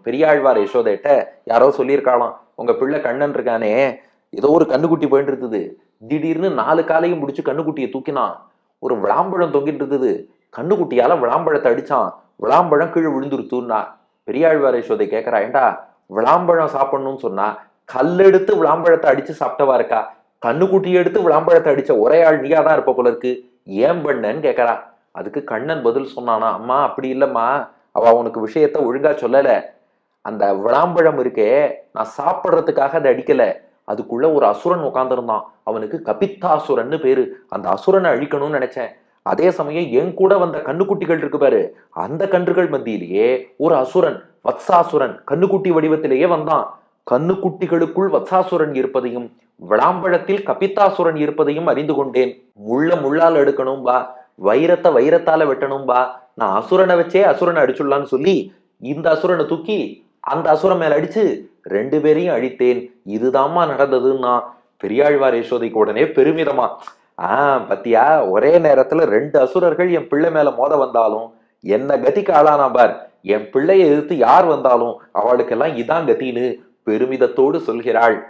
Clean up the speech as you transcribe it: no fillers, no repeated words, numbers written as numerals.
பெரியாழ்வார் யசோதைட்ட யாரோ சொல்லியிருக்காளாம், உங்க பிள்ளை கண்ணன் இருக்கானே, ஏதோ ஒரு கண்ணுக்குட்டி போயிட்டு இருந்தது, திடீர்னு 4 காலையும் முடிச்சு கண்ணுக்குட்டியை தூக்கினான், ஒரு விளாம்பழம் தொங்கிட்டு இருந்தது, கண்ணுக்குட்டியால விளாம்பழத்தை அடிச்சான், விளாம்பழம் கீழே விழுந்துருத்துன்னா. பெரியாழ்வார் யசோதை கேட்கறா, ஏண்டா விளாம்பழம் சாப்பிடணும்னு சொன்னா கல்லெடுத்து விளாம்பழத்தை அடிச்சு சாப்பிட்டவா இருக்கா, கண்ணுக்குட்டியை எடுத்து விளாம்பழத்தை அடிச்ச ஒரே ஆள் நீயா தான் இருப்ப போல இருக்கு, ஏன் பண்ணன்னு கேட்கறா. அதுக்கு கண்ணன் பதில் சொன்னானா, அம்மா அப்படி இல்லம்மா, அவ உனக்கு விஷயத்த ஒழுங்கா சொல்லல, அந்த விளாம்பழம் இருக்கே நான் சாப்பிட்றதுக்காக அதை அடிக்கல, அதுக்குள்ள ஒரு அசுரன் உட்கார்ந்துருந்தான், அவனுக்கு கபித்தாசுரன்னு பேரு, அந்த அசுரனை அழிக்கணும்னு நினைச்சேன். அதே சமயம் என் கூட வந்த கண்ணுக்குட்டிகள் இருக்கு பாரு, அந்த கன்றுகள் மத்தியிலேயே ஒரு அசுரன் வத்சாசுரன் கண்ணுக்குட்டி வடிவத்திலேயே வந்தான். கண்ணுக்குட்டிகளுக்குள் வத்சாசுரன் இருப்பதையும் விளாம்பழத்தில் கபித்தாசுரன் இருப்பதையும் அறிந்து கொண்டேன். முள்ள முள்ளால் எடுக்கணும் பா, வைரத்தை வைரத்தால வெட்டணும் பா, நான் அசுரனை வச்சே அசுரனை அடிச்சுடலான்னு சொல்லி இந்த அசுரனை தூக்கி அந்த அசுரன் மேல அடிச்சு 2 பேரையும் அழித்தேன், இதுதாம்மா நடந்ததுன்னா. பெரியாழ்வார் யசோதைக்கு உடனே பெருமிதமா, பத்தியா, ஒரே நேரத்துல 2 அசுரர்கள் என் பிள்ளை மேல மோத வந்தாலும் என்ன கதிக்கு ஆளானா பார், என் பிள்ளையை எதிர்த்து யார் வந்தாலும் அவளுக்கெல்லாம் இதான் கத்தின்னு பெருமிதத்தோடு சொல்கிறாள்.